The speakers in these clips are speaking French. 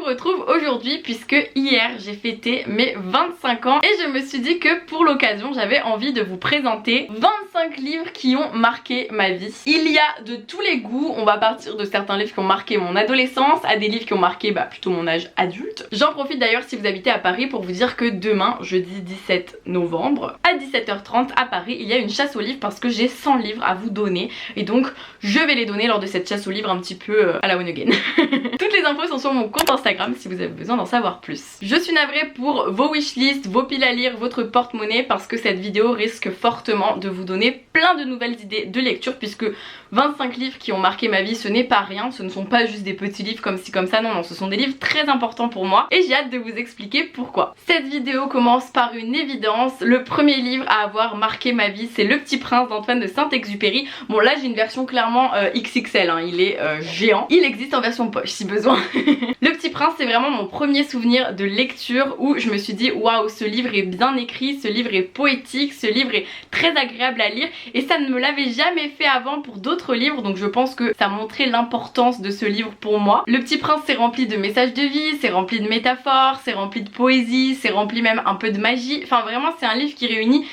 vous retrouve aujourd'hui puisque hier j'ai fêté mes 25 ans et je me suis dit que pour l'occasion j'avais envie de vous présenter 25 livres qui ont marqué ma vie. Il y a de tous les goûts, on va partir de certains livres qui ont marqué mon adolescence à des livres qui ont marqué plutôt mon âge adulte. J'en profite d'ailleurs si vous habitez à Paris pour vous dire que demain, jeudi 17 novembre, à 17h30 à Paris, il y a une chasse aux livres parce que j'ai 100 livres à vous donner et donc je vais les donner lors de cette chasse aux livres un petit peu à la one again. Toutes les infos sont sur mon compte Instagram si vous avez besoin d'en savoir plus. Je suis navrée pour vos wishlists, vos piles à lire, votre porte-monnaie parce que cette vidéo risque fortement de vous donner plein de nouvelles idées de lecture puisque 25 livres qui ont marqué ma vie ce n'est pas rien, ce ne sont pas juste des petits livres comme ci comme ça, non, ce sont des livres très importants pour moi et j'ai hâte de vous expliquer pourquoi. Cette vidéo commence par une évidence, le premier livre à avoir marqué ma vie c'est Le Petit Prince d'Antoine de Saint-Exupéry. Bon là j'ai une version clairement XXL, hein, il est géant, il existe en version poche si besoin. Le Petit Prince c'est vraiment mon premier souvenir de lecture où je me suis dit waouh, ce livre est bien écrit, ce livre est poétique, ce livre est très agréable à lire et ça ne me l'avait jamais fait avant pour d'autres livres, donc je pense que ça montrait l'importance de ce livre pour moi. Le Petit Prince c'est rempli de messages de vie, c'est rempli de métaphores, c'est rempli de poésie, c'est rempli même un peu de magie, enfin vraiment c'est un livre qui réunit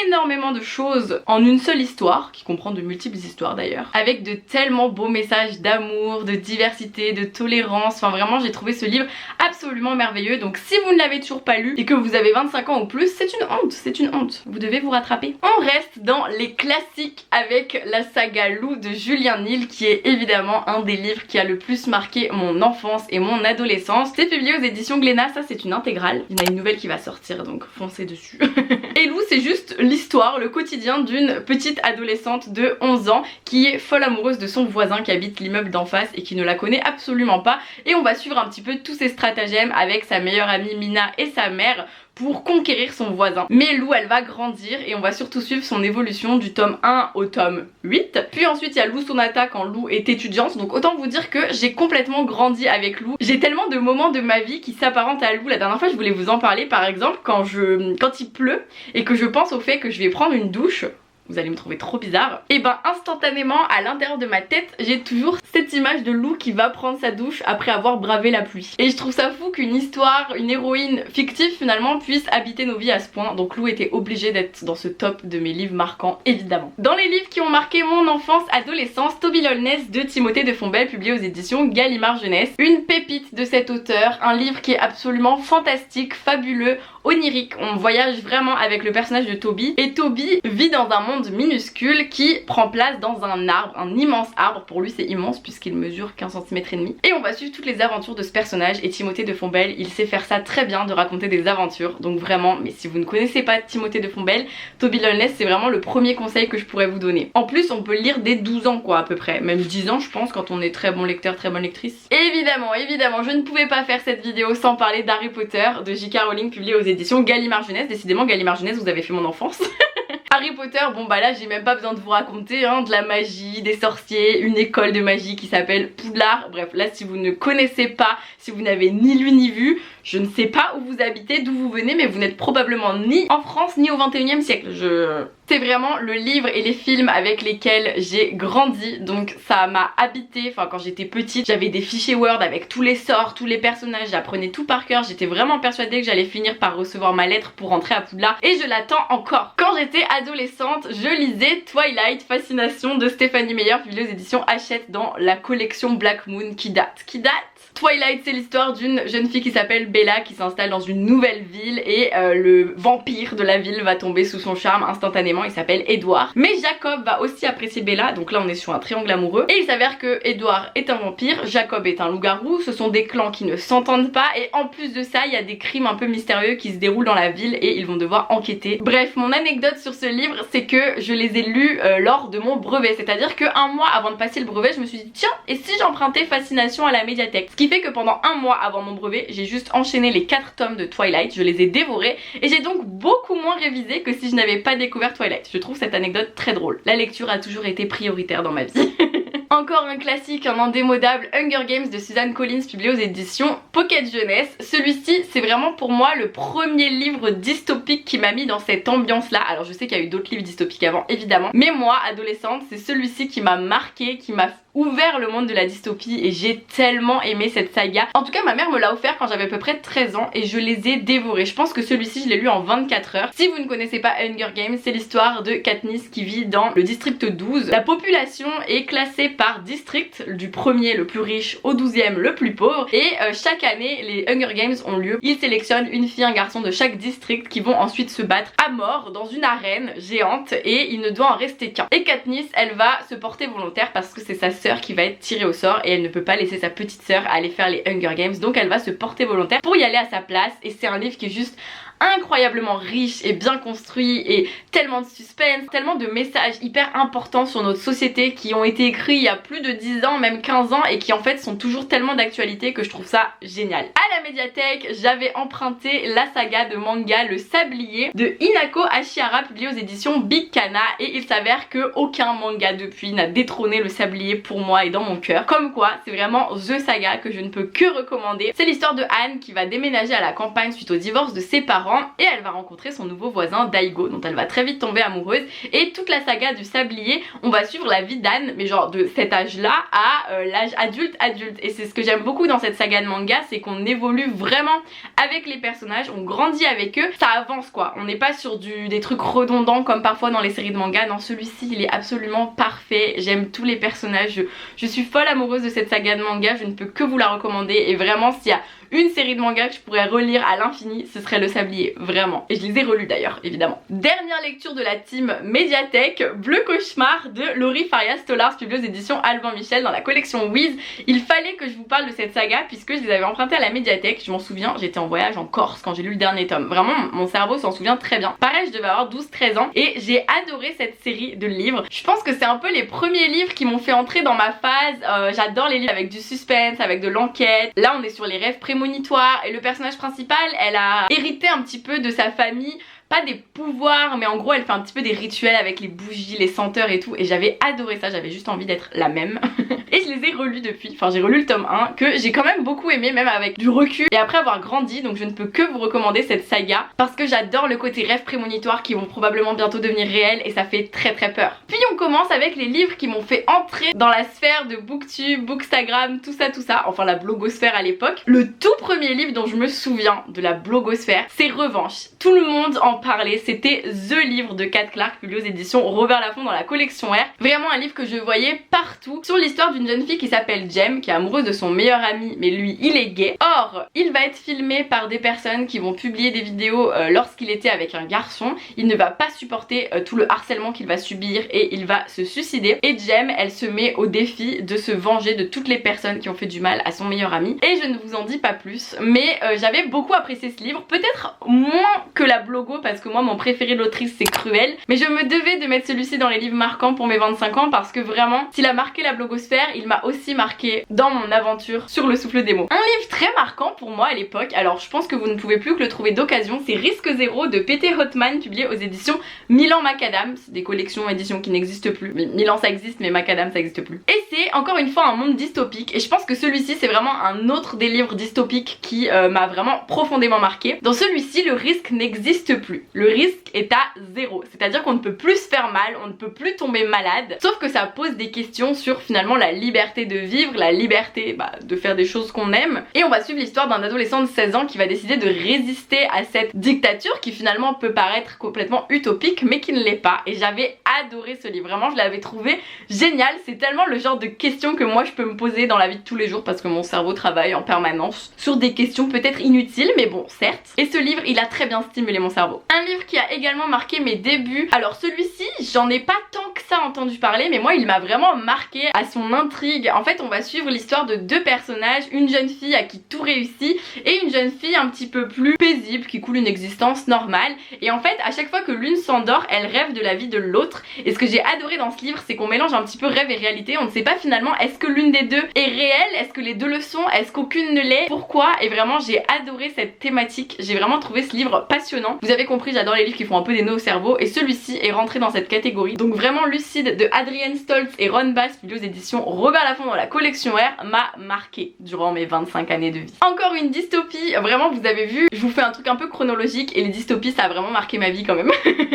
énormément de choses en une seule histoire, qui comprend de multiples histoires d'ailleurs, avec de tellement beaux messages d'amour, de diversité, de tolérance, enfin vraiment j'ai trouvé ce livre absolument merveilleux. Donc si vous ne l'avez toujours pas lu et que vous avez 25 ans ou plus, c'est une honte, vous devez vous rattraper. On reste dans les classiques avec la saga Lou de Julien Nil qui est évidemment un des livres qui a le plus marqué mon enfance et mon adolescence. C'est publié aux éditions Glénat, ça c'est une intégrale, il y en a une nouvelle qui va sortir donc foncez dessus. Et Lou c'est juste l'histoire, le quotidien d'une petite adolescente de 11 ans qui est folle amoureuse de son voisin qui habite l'immeuble d'en face et qui ne la connaît absolument pas, et on va suivre un petit peu tous ses stratagèmes avec sa meilleure amie Mina et sa mère pour conquérir son voisin. Mais Lou elle va grandir et on va surtout suivre son évolution du tome 1 au tome 8. Puis ensuite il y a Lou Sonata quand Lou est étudiante, donc autant vous dire que j'ai complètement grandi avec Lou. J'ai tellement de moments de ma vie qui s'apparentent à Lou. La dernière fois je voulais vous en parler par exemple quand il pleut et que je pense au fait que je vais prendre une douche. Vous allez me trouver trop bizarre. Et instantanément à l'intérieur de ma tête j'ai toujours cette image de Lou qui va prendre sa douche après avoir bravé la pluie. Et je trouve ça fou qu'une histoire, une héroïne fictive finalement puisse habiter nos vies à ce point. Donc Lou était obligée d'être dans ce top de mes livres marquants évidemment. Dans les livres qui ont marqué mon enfance, adolescence, Toby Lolness de Timothée de Fombelle publié aux éditions Gallimard Jeunesse. Une pépite de cet auteur, un livre qui est absolument fantastique, fabuleux, onirique. On voyage vraiment avec le personnage de Toby et Toby vit dans un monde minuscule qui prend place dans un arbre, un immense arbre. Pour lui c'est immense puisqu'il mesure 15 cm et demi. Et on va suivre toutes les aventures de ce personnage et Timothée de Fombelle il sait faire ça très bien, de raconter des aventures. Donc vraiment, mais si vous ne connaissez pas Timothée de Fombelle, Toby Lolness c'est vraiment le premier conseil que je pourrais vous donner. En plus on peut le lire dès 12 ans quoi à peu près, même 10 ans je pense quand on est très bon lecteur, très bonne lectrice. Évidemment je ne pouvais pas faire cette vidéo sans parler d'Harry Potter de J.K. Rowling publié aux éditions Gallimard Jeunesse. Décidément Gallimard Jeunesse vous avez fait mon enfance. Harry Potter, là j'ai même pas besoin de vous raconter de la magie, des sorciers, une école de magie qui s'appelle Poudlard. Bref là si vous ne connaissez pas, si vous n'avez ni lu ni vu, je ne sais pas où vous habitez, d'où vous venez, mais vous n'êtes probablement ni en France ni au 21e siècle. C'est vraiment le livre et les films avec lesquels j'ai grandi, donc ça m'a habité. Enfin quand j'étais petite j'avais des fichiers Word avec tous les sorts, tous les personnages, j'apprenais tout par cœur, j'étais vraiment persuadée que j'allais finir par recevoir ma lettre pour rentrer à Poudlard et je l'attends encore. Quand j'étais adolescente je lisais Twilight Fascination de Stéphanie Meyer publié aux éditions Hachette dans la collection Black Moon qui date. Twilight c'est l'histoire d'une jeune fille qui s'appelle Bella qui s'installe dans une nouvelle ville et le vampire de la ville va tomber sous son charme instantanément, il s'appelle Edward. Mais Jacob va aussi apprécier Bella, donc là on est sur un triangle amoureux et il s'avère que Edward est un vampire, Jacob est un loup-garou, ce sont des clans qui ne s'entendent pas et en plus de ça il y a des crimes un peu mystérieux qui se déroulent dans la ville et ils vont devoir enquêter. Bref, mon anecdote sur ce livre c'est que je les ai lus lors de mon brevet, c'est-à-dire qu'un mois avant de passer le brevet je me suis dit tiens et si j'empruntais Fascination à la médiathèque, ce qui fait que pendant un mois avant mon brevet j'ai juste enchaîné les 4 tomes de Twilight, je les ai dévorés et j'ai donc beaucoup moins révisé que si je n'avais pas découvert Twilight. Je trouve cette anecdote très drôle. La lecture a toujours été prioritaire dans ma vie. Encore un classique, un indémodable, Hunger Games de Suzanne Collins publié aux éditions Pocket Jeunesse. Celui-ci c'est vraiment pour moi le premier livre dystopique qui m'a mis dans cette ambiance là. Alors je sais qu'il y a eu d'autres livres dystopiques avant évidemment, mais moi adolescente c'est celui-ci qui m'a marqué, qui m'a ouvert le monde de la dystopie et j'ai tellement aimé cette saga. En tout cas ma mère me l'a offert quand j'avais à peu près 13 ans et je les ai dévorés. Je pense que celui-ci je l'ai lu en 24 heures. Si vous ne connaissez pas Hunger Games, c'est l'histoire de Katniss qui vit dans le district 12. La population est classée par district, du premier le plus riche au 12e le plus pauvre, et chaque année les Hunger Games ont lieu. Ils sélectionnent une fille, un garçon de chaque district qui vont ensuite se battre à mort dans une arène géante et il ne doit en rester qu'un. Et Katniss, elle va se porter volontaire parce que c'est sa sœur qui va être tirée au sort et elle ne peut pas laisser sa petite sœur aller faire les Hunger Games, donc elle va se porter volontaire pour y aller à sa place. Et c'est un livre qui est juste incroyablement riche et bien construit et tellement de suspense, tellement de messages hyper importants sur notre société qui ont été écrits il y a plus de 10 ans, même 15 ans et qui en fait sont toujours tellement d'actualité que je trouve ça génial. À la médiathèque, j'avais emprunté la saga de manga Le Sablier de Hinako Ashihara publiée aux éditions Big Kana et il s'avère que aucun manga depuis n'a détrôné Le Sablier pour moi et dans mon cœur. Comme quoi, c'est vraiment The Saga que je ne peux que recommander. C'est l'histoire de Anne qui va déménager à la campagne suite au divorce de ses parents et elle va rencontrer son nouveau voisin Daigo dont elle va très vite tomber amoureuse et toute la saga du Sablier on va suivre la vie d'Anne mais genre de cet âge là à l'âge adulte et c'est ce que j'aime beaucoup dans cette saga de manga, c'est qu'on évolue vraiment avec les personnages, on grandit avec eux, ça avance quoi, on n'est pas sur des trucs redondants comme parfois dans les séries de manga. Dans celui-ci il est absolument parfait, j'aime tous les personnages, je suis folle amoureuse de cette saga de manga, je ne peux que vous la recommander et vraiment s'il y a une série de mangas que je pourrais relire à l'infini, ce serait Le Sablier, vraiment. Et je les ai relus d'ailleurs, évidemment. Dernière lecture de la team médiathèque, Bleu Cauchemar de Laurie Faria Stollars, publiée aux éditions Alban Michel dans la collection Wiz. Il fallait que je vous parle de cette saga puisque je les avais empruntées à la médiathèque. Je m'en souviens, j'étais en voyage en Corse quand j'ai lu le dernier tome. Vraiment, mon cerveau s'en souvient très bien. Pareil, je devais avoir 12-13 ans et j'ai adoré cette série de livres. Je pense que c'est un peu les premiers livres qui m'ont fait entrer dans ma phase. J'adore les livres avec du suspense, avec de l'enquête. Là, on est sur les rêves prémonitoires et le personnage principal, elle a hérité un petit peu de sa famille, pas des pouvoirs mais en gros elle fait un petit peu des rituels avec les bougies, les senteurs et tout et j'avais adoré ça, j'avais juste envie d'être la même et je les ai relus depuis, enfin j'ai relu le tome 1 que j'ai quand même beaucoup aimé même avec du recul et après avoir grandi, donc je ne peux que vous recommander cette saga parce que j'adore le côté rêves prémonitoires qui vont probablement bientôt devenir réels et ça fait très très peur. Puis on commence avec les livres qui m'ont fait entrer dans la sphère de Booktube, Bookstagram, tout ça, enfin la blogosphère à l'époque. Le tout premier livre dont je me souviens de la blogosphère, c'est Revanche. Tout le monde en parlait, c'était THE livre de Kat Clark publié aux éditions Robert Laffont dans la collection R. Vraiment un livre que je voyais partout sur l'histoire d'une jeune fille qui s'appelle Jem, qui est amoureuse de son meilleur ami mais lui il est gay. Or il va être filmé par des personnes qui vont publier des vidéos lorsqu'il était avec un garçon. Il ne va pas supporter tout le harcèlement qu'il va subir et il va se suicider et Jem elle se met au défi de se venger de toutes les personnes qui ont fait du mal à son meilleur ami et je ne vous en dis pas plus mais j'avais beaucoup apprécié ce livre, peut-être moins que la blogo parce que moi mon préféré de l'autrice c'est Cruel, mais je me devais de mettre celui-ci dans les livres marquants pour mes 25 ans parce que vraiment s'il a marqué la blogosphère il m'a aussi marqué dans mon aventure sur le souffle des mots. Un livre très marquant pour moi à l'époque, alors je pense que vous ne pouvez plus que le trouver d'occasion, c'est Risque Zéro de P.T. Hotman publié aux éditions Milan Macadam, c'est des collections éditions qui n'existent plus, mais Milan ça existe mais Macadam ça existe plus. Et c'est encore une fois un monde dystopique et je pense que celui-ci c'est vraiment un autre des livres dystopiques qui m'a vraiment profondément marqué. Dans celui-ci le risque n'existe plus, le risque est à zéro, c'est-à-dire qu'on ne peut plus se faire mal, on ne peut plus tomber malade, sauf que ça pose des questions sur finalement la liberté de vivre, la liberté de faire des choses qu'on aime et on va suivre l'histoire d'un adolescent de 16 ans qui va décider de résister à cette dictature qui finalement peut paraître complètement utopique mais qui ne l'est pas et j'avais adoré ce livre, vraiment je l'avais trouvé génial, c'est tellement le genre de questions que moi je peux me poser dans la vie de tous les jours parce que mon cerveau travaille en permanence sur des questions peut-être inutiles mais bon certes, et ce livre il a très bien stimulé mon cerveau. Un livre qui a également marqué mes débuts, alors celui-ci j'en ai pas tant que ça entendu parler mais moi il m'a vraiment marqué à son intrigue. En fait on va suivre l'histoire de deux personnages, une jeune fille à qui tout réussit et une jeune fille un petit peu plus paisible qui coule une existence normale et en fait à chaque fois que l'une s'endort elle rêve de la vie de l'autre et ce que j'ai adoré dans ce livre c'est qu'on mélange un petit peu rêve et réalité, on ne sait pas finalement est-ce que l'une des deux est réelle, est-ce que les deux le sont, est-ce qu'aucune ne l'est, pourquoi, et vraiment j'ai adoré cette thématique, j'ai vraiment trouvé ce livre passionnant. Vous avez compris, j'adore les livres qui font un peu des nœuds au cerveau et celui-ci est rentré dans cette catégorie, donc vraiment lucide de Adrienne Stoltz et Ron Bass, publié aux éditions Robert Laffont dans la collection R, m'a marqué durant mes 25 années de vie. Encore une dystopie, vraiment vous avez vu, je vous fais un truc un peu chronologique et les dystopies ça a vraiment marqué ma vie quand même.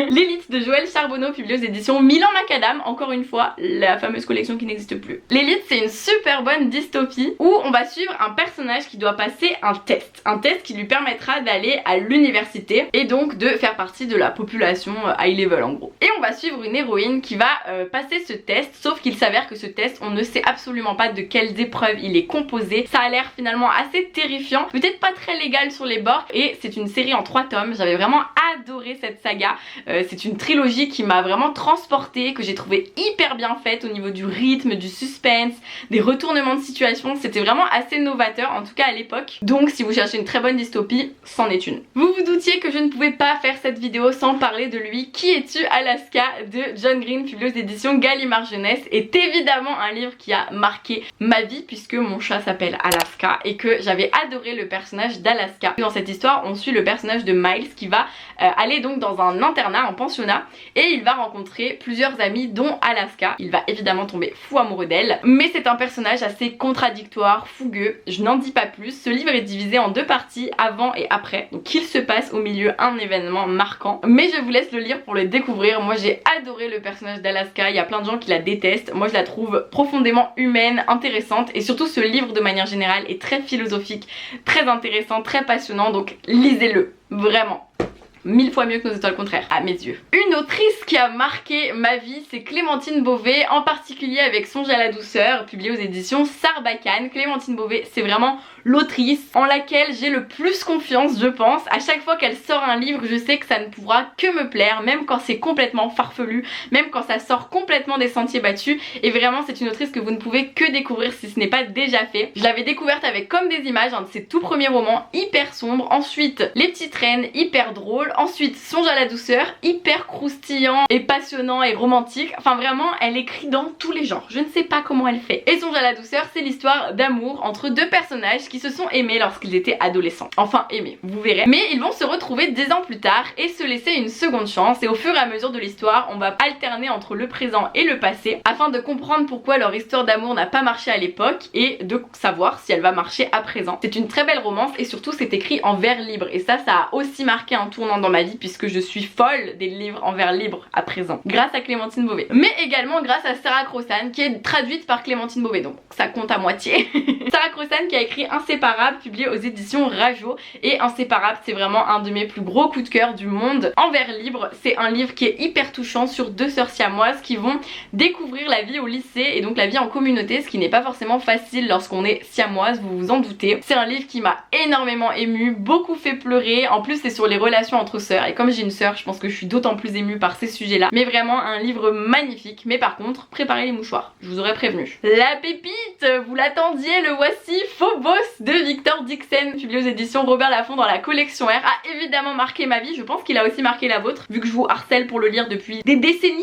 L'élite de Joël Charbonneau, publié aux éditions Milan Macadam, encore une fois la fameuse collection qui n'existe plus. L'élite c'est une super bonne dystopie où on va suivre un personnage qui doit passer un test qui lui permettra d'aller à l'université et donc de faire partie de la population high level en gros. Et on va suivre une héroïne qui va passer ce test, sauf qu'il s'avère que ce test on ne sait absolument pas de quelles épreuves il est composé. Ça a l'air finalement assez terrifiant, peut-être pas très légal sur les bords, et c'est une série en 3 tomes. J'avais vraiment adoré cette saga, c'est une trilogie qui m'a vraiment transportée, que j'ai trouvé hyper bien faite au niveau du rythme, du suspense, des retournements de situation. C'était vraiment assez novateur en tout cas à l'époque, donc si vous cherchez une très bonne dystopie, c'en est une. Vous vous doutiez que je ne pouvais pas faire cette vidéo sans parler de lui. Qui es-tu Alaska de John Green, publié aux éditions Gallimard Jeunesse, est évidemment un livre qui a marqué ma vie puisque mon chat s'appelle Alaska et que j'avais adoré le personnage d'Alaska. Dans cette histoire on suit le personnage de Miles qui va aller donc dans un internat, en pensionnat, et il va rencontrer plusieurs amis dont Alaska. Il va évidemment tomber fou amoureux d'elle, mais c'est un personnage assez contradictoire, fougueux, je n'en dis pas plus. Ce livre est divisé en 2 parties, avant et après, donc il se passe au milieu un événement marquant, mais je vous laisse le lire pour le découvrir. Moi j'ai adoré le personnage d'Alaska, il y a plein de gens qui la détestent, moi je la trouve profondément humaine, intéressante, et surtout ce livre de manière générale est très philosophique, très intéressant, très passionnant, donc lisez-le, vraiment. 1000 fois mieux que Nos étoiles contraires, à mes yeux. Une autrice qui a marqué ma vie, c'est Clémentine Beauvais, en particulier avec Songe à la douceur, publié aux éditions Sarbacane. Clémentine Beauvais, c'est vraiment l'autrice en laquelle j'ai le plus confiance, je pense. À chaque fois qu'elle sort un livre, je sais que ça ne pourra que me plaire, même quand c'est complètement farfelu, même quand ça sort complètement des sentiers battus. Et vraiment, c'est une autrice que vous ne pouvez que découvrir si ce n'est pas déjà fait. Je l'avais découverte avec Comme des images, un de ses tout premiers romans, hyper sombre. Ensuite, Les petites reines, hyper drôle. Ensuite, Songe à la douceur, hyper croustillant et passionnant et romantique. Enfin vraiment, elle écrit dans tous les genres. Je ne sais pas comment elle fait. Et Songe à la douceur, c'est l'histoire d'amour entre 2 personnages qui se sont aimés lorsqu'ils étaient adolescents. Enfin aimés, vous verrez. Mais ils vont se retrouver 10 ans plus tard et se laisser une seconde chance. Et au fur et à mesure de l'histoire, on va alterner entre le présent et le passé afin de comprendre pourquoi leur histoire d'amour n'a pas marché à l'époque et de savoir si elle va marcher à présent. C'est une très belle romance et surtout c'est écrit en vers libre. Et ça a aussi marqué un tournant dans ma vie puisque je suis folle des livres en vers libre à présent. Grâce à Clémentine Beauvais. Mais également grâce à Sarah Crossan qui est traduite par Clémentine Beauvais. Donc ça compte à moitié. Sarah Crossan qui a écrit Inséparables, publié aux éditions Rajo. Et Inséparables, c'est vraiment un de mes plus gros coups de cœur du monde en vers libre. C'est un livre qui est hyper touchant sur 2 sœurs siamoises qui vont découvrir la vie au lycée et donc la vie en communauté, ce qui n'est pas forcément facile lorsqu'on est siamoise, vous vous en doutez. C'est un livre qui m'a énormément émue, beaucoup fait pleurer. En plus c'est sur les relations entre sœurs et comme j'ai une sœur, je pense que je suis d'autant plus émue par ces sujets là. Mais vraiment un livre magnifique. Mais par contre, préparez les mouchoirs, je vous aurais prévenu. La pépite, vous l'attendiez, le voici, Phobos de Victor Dixon, publié aux éditions Robert Laffont dans la collection R, a évidemment marqué ma vie. Je pense qu'il a aussi marqué la vôtre vu que je vous harcèle pour le lire depuis des décennies.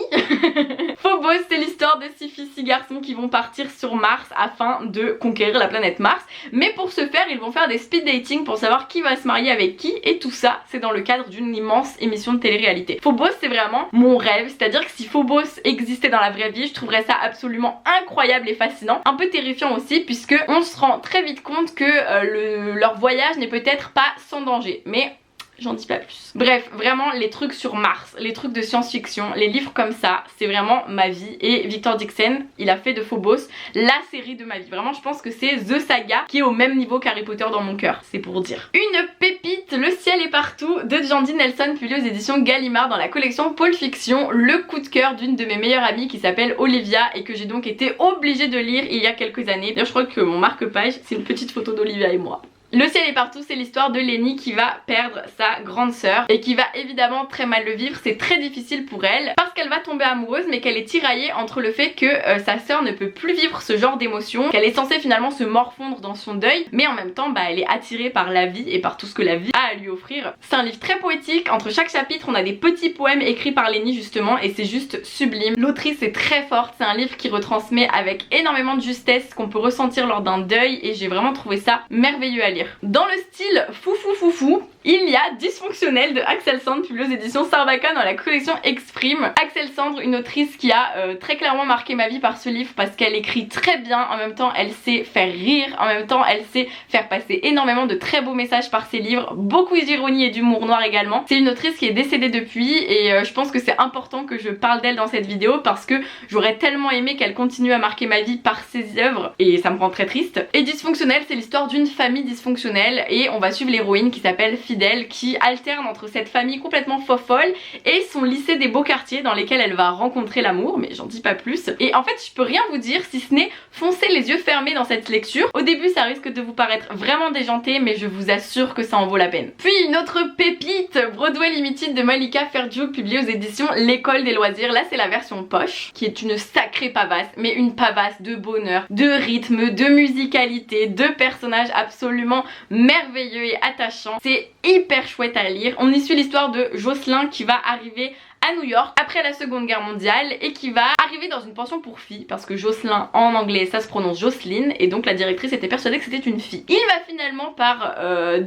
Phobos, c'est l'histoire de 6 filles, 6 garçons qui vont partir sur Mars afin de conquérir la planète Mars. Mais pour ce faire, ils vont faire des speed dating pour savoir qui va se marier avec qui, et tout ça, c'est dans le cadre d'une immense émission de télé-réalité. Phobos, c'est vraiment mon rêve, c'est-à-dire que si Phobos existait dans la vraie vie, je trouverais ça absolument incroyable et fascinant. Un peu terrifiant aussi, puisque on se rend très vite compte que leur voyage n'est peut-être pas sans danger. Mais j'en dis pas plus. Bref, vraiment les trucs sur Mars, les trucs de science-fiction, les livres comme ça, c'est vraiment ma vie. Et Victor Dixon, il a fait de Phobos la série de ma vie. Vraiment, je pense que c'est The Saga qui est au même niveau qu'Harry Potter dans mon cœur, c'est pour dire. Une pépite, Le ciel est partout de Jandy Nelson, publié aux éditions Gallimard dans la collection Pôle Fiction. Le coup de cœur d'une de mes meilleures amies qui s'appelle Olivia et que j'ai donc été obligée de lire il y a quelques années. D'ailleurs, je crois que mon marque-page, c'est une petite photo d'Olivia et moi. Le ciel est partout, c'est l'histoire de Lenny qui va perdre sa grande sœur et qui va évidemment très mal le vivre. C'est très difficile pour elle parce qu'elle va tomber amoureuse mais qu'elle est tiraillée entre le fait que sa sœur ne peut plus vivre ce genre d'émotions, qu'elle est censée finalement se morfondre dans son deuil, mais en même temps elle est attirée par la vie et par tout ce que la vie a à lui offrir. C'est un livre très poétique, entre chaque chapitre on a des petits poèmes écrits par Lenny justement et c'est juste sublime. L'autrice est très forte, c'est un livre qui retransmet avec énormément de justesse ce qu'on peut ressentir lors d'un deuil et j'ai vraiment trouvé ça merveilleux à lire. Dans le style foufou foufou, Il y a Dysfonctionnel de Axel Sandre, publié aux éditions Sarbacane dans la collection Exprime. Axel Sandre, une autrice qui a très clairement marqué ma vie par ce livre parce qu'elle écrit très bien, en même temps elle sait faire rire, en même temps elle sait faire passer énormément de très beaux messages par ses livres, beaucoup d'ironie et d'humour noir également. C'est une autrice qui est décédée depuis et je pense que c'est important que je parle d'elle dans cette vidéo parce que j'aurais tellement aimé qu'elle continue à marquer ma vie par ses œuvres et ça me rend très triste. Et Dysfonctionnel, c'est l'histoire d'une famille dysfonctionnelle et on va suivre l'héroïne qui s'appelle Fidèle qui alterne entre cette famille complètement fofolle et son lycée des beaux quartiers dans lesquels elle va rencontrer l'amour, mais j'en dis pas plus. Et en fait je peux rien vous dire si ce n'est foncer les yeux fermés dans cette lecture. Au début ça risque de vous paraître vraiment déjanté mais je vous assure que ça en vaut la peine. Puis une autre pépite, Broadway Limited de Malika Ferjouk, publié aux éditions L'école des loisirs. Là c'est la version poche qui est une sacrée pavasse, mais une pavasse de bonheur, de rythme, de musicalité, de personnages absolument merveilleux et attachants. C'est hyper chouette à lire. On y suit l'histoire de Jocelyn qui va arriver à New York après la Seconde Guerre mondiale et qui va arriver dans une pension pour filles parce que Jocelyn en anglais ça se prononce Jocelyne et donc la directrice était persuadée que c'était une fille. Il va finalement par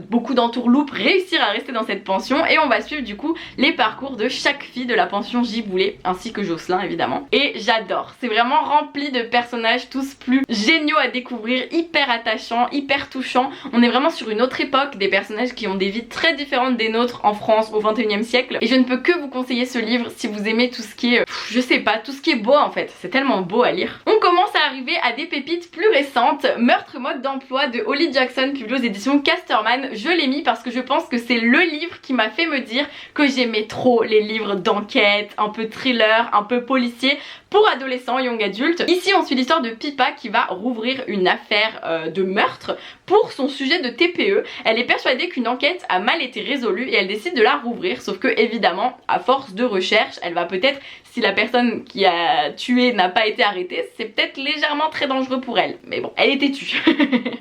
beaucoup d'entourloupes réussir à rester dans cette pension et on va suivre du coup les parcours de chaque fille de la pension Giboulé ainsi que Jocelyn évidemment. Et j'adore, c'est vraiment rempli de personnages tous plus géniaux à découvrir, hyper attachants, hyper touchants. On est vraiment sur une autre époque, des personnages qui ont des vies très différentes des nôtres en France au 21e siècle et je ne peux que vous conseiller ce livre si vous aimez tout ce qui est, je sais pas, tout ce qui est beau en fait, c'est tellement beau à lire. On commence à arriver à des pépites plus récentes. Meurtre mode d'emploi de Holly Jackson, publié aux éditions Casterman. Je l'ai mis parce que je pense que c'est le livre qui m'a fait me dire que j'aimais trop les livres d'enquête, un peu thriller, un peu policier pour adolescents, young adultes. Ici on suit l'histoire de Pipa qui va rouvrir une affaire de meurtre pour son sujet de TPE. Elle est persuadée qu'une enquête a mal été résolue et elle décide de la rouvrir, sauf que évidemment à force de recherche elle va peut-être, si la personne qui a tué n'a pas été arrêtée, c'est peut-être légèrement très dangereux pour elle, mais bon, elle est têtue.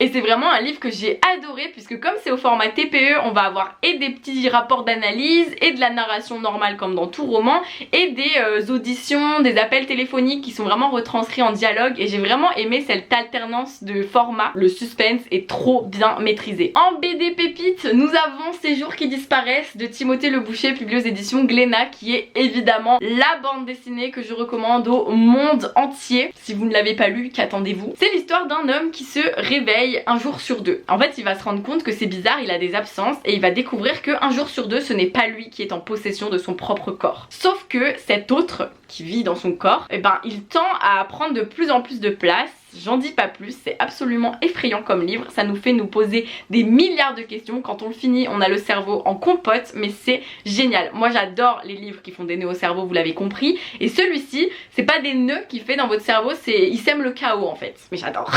Et c'est vraiment un livre que j'ai adoré puisque comme c'est au format TPE, on va avoir et des petits rapports d'analyse et de la narration normale comme dans tout roman et des auditions, des appels téléphoniques qui sont vraiment retranscrits en dialogue et j'ai vraiment aimé cette alternance de format. Le suspense est trop bien maîtrisé. En BD pépite, nous avons Ces jours qui disparaissent de Timothée Le Boucher, publié aux éditions Glénat, qui est évidemment la bande dessinée que je recommande au monde entier. Si vous ne l'avez pas lu, qu'attendez-vous? C'est l'histoire d'un homme qui se réveille un jour sur deux. En fait il va se rendre compte que c'est bizarre, il a des absences et il va découvrir qu'un jour sur deux ce n'est pas lui qui est en possession de son propre corps. Sauf que cet autre qui vit dans son corps, eh ben, il tend à prendre de plus en plus de place. J'en dis pas plus, c'est absolument effrayant comme livre, ça nous fait nous poser des milliards de questions. Quand on le finit on a le cerveau en compote mais c'est génial. Moi j'adore les livres qui font des nœuds au cerveau, vous l'avez compris, et celui-ci c'est pas des nœuds qu'il fait dans votre cerveau, c'est il sème le chaos en fait, mais j'adore.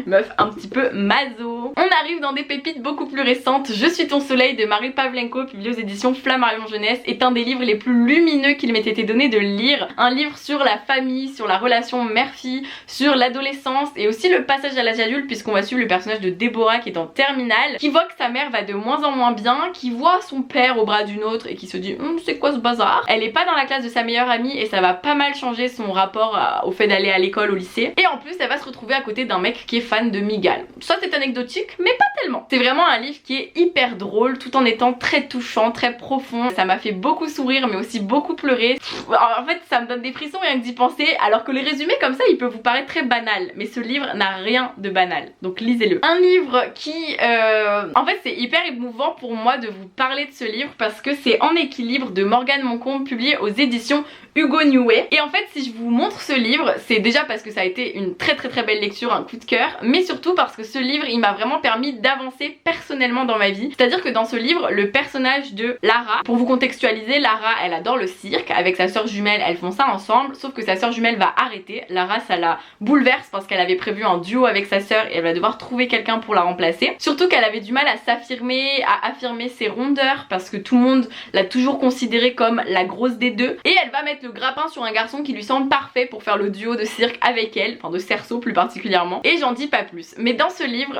Meuf un petit peu maso. On arrive dans des pépites beaucoup plus récentes. Je suis ton soleil de Marie Pavlenko, publié aux éditions Flammarion Jeunesse, est un des livres les plus lumineux qu'il m'ait été donné de lire. Un livre sur la famille, sur la relation mère-fille, sur l'adolescence et aussi le passage à l'âge adulte puisqu'on va suivre le personnage de Déborah qui est en terminale, qui voit que sa mère va de moins en moins bien, qui voit son père au bras d'une autre et qui se dit c'est quoi ce bazar. Elle est pas dans la classe de sa meilleure amie et ça va pas mal changer son rapport au fait d'aller à l'école, au lycée, et en plus elle va se retrouver à côté d'un mec qui est fan de Miguel. Ça c'est anecdotique mais pas tellement. C'est vraiment un livre qui est hyper drôle tout en étant très touchant, très profond. Ça m'a fait beaucoup sourire mais aussi beaucoup pleurer. En fait ça me donne des frissons rien que d'y penser, alors que les résumés comme ça ils peuvent vous paraître très banals, mais ce livre n'a rien de banal, donc lisez-le. Un livre qui en fait c'est hyper émouvant pour moi de vous parler de ce livre parce que c'est En équilibre de Morgane Moncombe, publié aux éditions Hugo Newey. Et en fait si je vous montre ce livre, c'est déjà parce que ça a été une très belle lecture, un coup de cœur, mais surtout parce que ce livre il m'a vraiment permis d'avancer personnellement dans ma vie. C'est à dire que dans ce livre le personnage de Lara, pour vous contextualiser, Lara elle adore le cirque, avec sa soeur jumelle elles font ça ensemble, sauf que sa soeur jumelle va arrêter. Lara ça la bouleverse parce qu'elle avait prévu un duo avec sa soeur et elle va devoir trouver quelqu'un pour la remplacer. Surtout qu'elle avait du mal à s'affirmer, à affirmer ses rondeurs parce que tout le monde l'a toujours considérée comme la grosse des deux, et elle va mettre mettre le grappin sur un garçon qui lui semble parfait pour faire le duo de cirque avec elle, enfin de cerceau plus particulièrement, et j'en dis pas plus. Mais dans ce livre,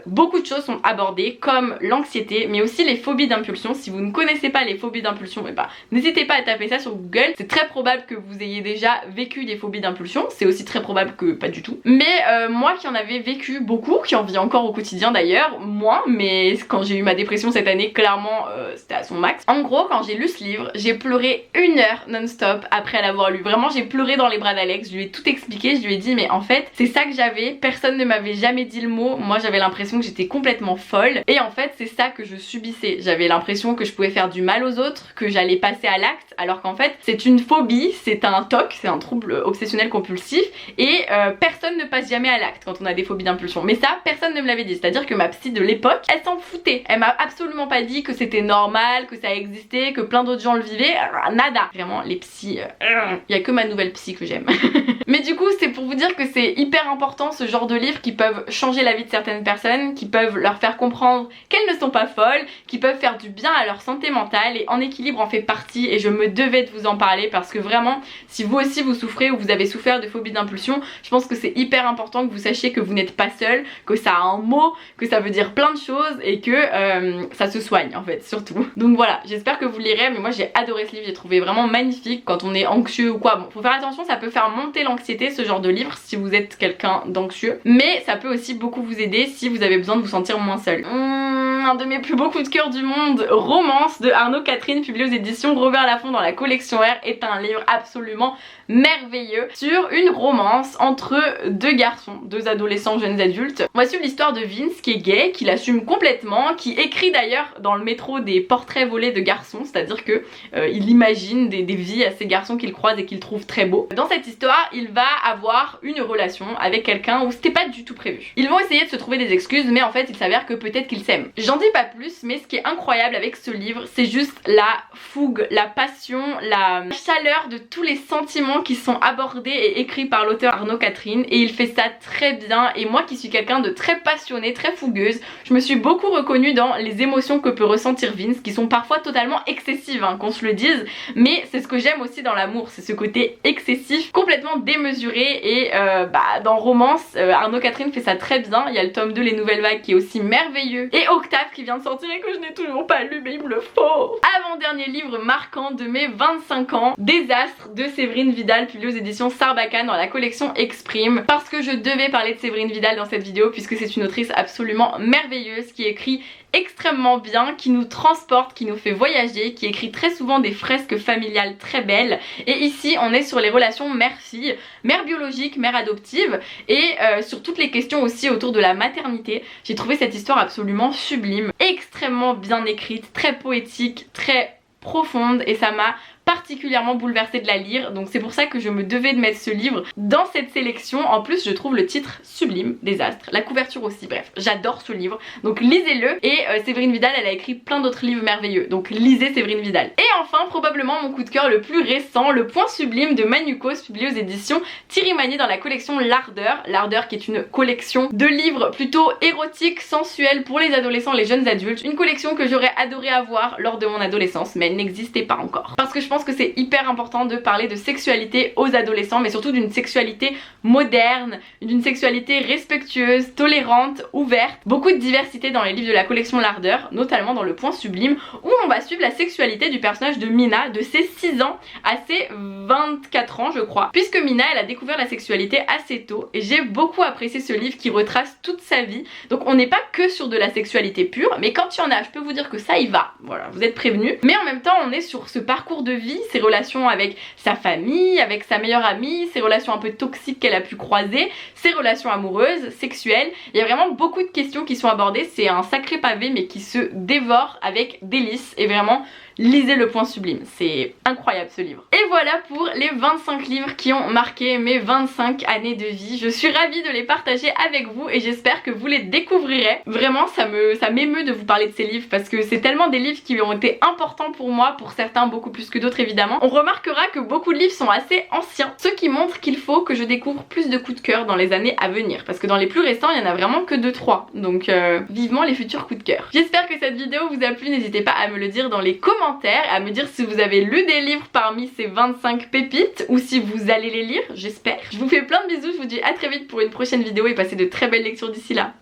beaucoup de choses sont abordées comme l'anxiété, mais aussi les phobies d'impulsion. Si vous ne connaissez pas les phobies d'impulsion, n'hésitez pas à taper ça sur Google. C'est très probable que vous ayez déjà vécu des phobies d'impulsion, c'est aussi très probable que pas du tout. Mais moi qui en avais vécu beaucoup, qui en vis encore au quotidien d'ailleurs, moins, mais quand j'ai eu ma dépression cette année, clairement c'était à son max. En gros, quand j'ai lu ce livre, j'ai pleuré 1 heure non-stop après l'avoir lu. Vraiment, j'ai pleuré dans les bras d'Alex, je lui ai tout expliqué, je lui ai dit mais en fait c'est ça que j'avais, personne ne m'avait jamais dit le mot, moi j'avais l'impression que j'étais complètement folle et en fait c'est ça que je subissais. J'avais l'impression que je pouvais faire du mal aux autres, que j'allais passer à l'acte, alors qu'en fait c'est une phobie, c'est un TOC, c'est un trouble obsessionnel compulsif et personne ne passe jamais à l'acte quand on a des phobies d'impulsion. Mais ça, personne ne me l'avait dit, c'est-à-dire que ma psy de l'époque, elle s'en foutait. Elle m'a absolument pas dit que c'était normal, que ça existait, que plein d'autres gens le vivaient, nada. Vraiment, les psys, y a que ma nouvelle psy que j'aime. Mais du coup, c'est pour vous dire que c'est hyper important ce genre de livres qui peuvent changer la vie de certaines personnes, qui peuvent leur faire comprendre qu'elles ne sont pas folles, qui peuvent faire du bien à leur santé mentale, et En équilibre en fait partie et je me devais de vous en parler parce que vraiment, si vous aussi vous souffrez ou vous avez souffert de phobie d'impulsion, je pense que c'est hyper important que vous sachiez que vous n'êtes pas seul, que ça a un mot, que ça veut dire plein de choses et que ça se soigne en fait, surtout. Donc voilà, j'espère que vous lirez, mais moi j'ai adoré ce livre, j'ai trouvé vraiment magnifique quand on est anxieux ou quoi. Bon, faut faire attention, ça peut faire monter l'anxiété ce genre de livre si vous êtes quelqu'un d'anxieux, mais ça peut aussi beaucoup vous aider si vous avez besoin de vous sentir moins seul. Un de mes plus beaux coups de cœur du monde, Romance de Arnaud Catherine, publié aux éditions Robert Laffont dans la collection R, est un livre absolument merveilleux sur une romance entre deux garçons, deux adolescents jeunes adultes. On va suivre l'histoire de Vince qui est gay, qui l'assume complètement, qui écrit d'ailleurs dans le métro des portraits volés de garçons, c'est-à-dire que il imagine des vies à ces garçons qu'il croise et qu'il trouve très beaux. Dans cette histoire, il va avoir une relation avec quelqu'un où c'était pas du tout prévu. Ils vont essayer de se trouver des excuses, mais en fait il s'avère que peut-être qu'ils s'aiment. J'en dis pas plus, mais ce qui est incroyable avec ce livre, c'est juste la fougue, la passion, la chaleur de tous les sentiments qui sont abordés et écrits par l'auteur Arnaud Catherine, et il fait ça très bien. Et moi qui suis quelqu'un de très passionné, très fougueuse, je me suis beaucoup reconnue dans les émotions que peut ressentir Vince, qui sont parfois totalement excessives, hein, qu'on se le dise, mais c'est ce que j'aime aussi dans l'amour, c'est ce côté excessif, complètement démesuré. Et dans Romance, Arnaud Catherine fait ça très bien. Il y a le tome 2 Les Nouvelles Vagues qui est aussi merveilleux, et Octave qui vient de sortir et que je n'ai toujours pas lu, mais il me le faut. Avant-dernier livre marquant de mes 25 ans, Désastre de Séverine Vidal, publié aux éditions Sarbacane dans la collection Exprime, parce que je devais parler de Séverine Vidal dans cette vidéo puisque c'est une autrice absolument merveilleuse qui écrit extrêmement bien, qui nous transporte, qui nous fait voyager, qui écrit très souvent des fresques familiales très belles. Et ici on est sur les relations mère-fille, mère biologique, mère adoptive, et sur toutes les questions aussi autour de la maternité. J'ai trouvé cette histoire absolument sublime, extrêmement bien écrite, très poétique, très profonde, et ça m'a particulièrement bouleversée de la lire, donc c'est pour ça que je me devais de mettre ce livre dans cette sélection. En plus je trouve le titre sublime, Désastre, la couverture aussi, bref, j'adore ce livre, donc lisez-le. Et Séverine Vidal, elle a écrit plein d'autres livres merveilleux, donc lisez Séverine Vidal. Et enfin, probablement mon coup de cœur le plus récent, Le Point Sublime de Manucos, publié aux éditions Thierry Magnier dans la collection L'Ardeur. L'Ardeur qui est une collection de livres plutôt érotiques, sensuels pour les adolescents, les jeunes adultes, une collection que j'aurais adoré avoir lors de mon adolescence, mais elle n'existait pas encore, parce que je pense que c'est hyper important de parler de sexualité aux adolescents, mais surtout d'une sexualité moderne, d'une sexualité respectueuse, tolérante, ouverte. Beaucoup de diversité dans les livres de la collection L'Ardeur, notamment dans Le Point Sublime, où on va suivre la sexualité du personnage de Mina de ses 6 ans à ses 24 ans je crois, puisque Mina elle a découvert la sexualité assez tôt, et j'ai beaucoup apprécié ce livre qui retrace toute sa vie. Donc on n'est pas que sur de la sexualité pure, mais quand il y en a, je peux vous dire que ça y va, voilà, vous êtes prévenus. Mais en même temps on est sur ce parcours de vie, ses relations avec sa famille, avec sa meilleure amie, ses relations un peu toxiques qu'elle a pu croiser, ses relations amoureuses, sexuelles. Il y a vraiment beaucoup de questions qui sont abordées, c'est un sacré pavé mais qui se dévore avec délice, et vraiment lisez Le Point Sublime, c'est incroyable ce livre. Et voilà pour les 25 livres qui ont marqué mes 25 années de vie. Je suis ravie de les partager avec vous et j'espère que vous les découvrirez. Vraiment ça m'émeut de vous parler de ces livres parce que c'est tellement des livres qui ont été importants pour moi, pour certains beaucoup plus que d'autres évidemment. On remarquera que beaucoup de livres sont assez anciens, ce qui montre qu'il faut que je découvre plus de coups de cœur dans les années à venir, parce que dans les plus récents il y en a vraiment que 2-3, donc vivement les futurs coups de cœur. J'espère que cette vidéo vous a plu, n'hésitez pas à me le dire dans les commentaires commentaires, à me dire si vous avez lu des livres parmi ces 25 pépites ou si vous allez les lire, j'espère. Je vous fais plein de bisous, je vous dis à très vite pour une prochaine vidéo et passez de très belles lectures d'ici là.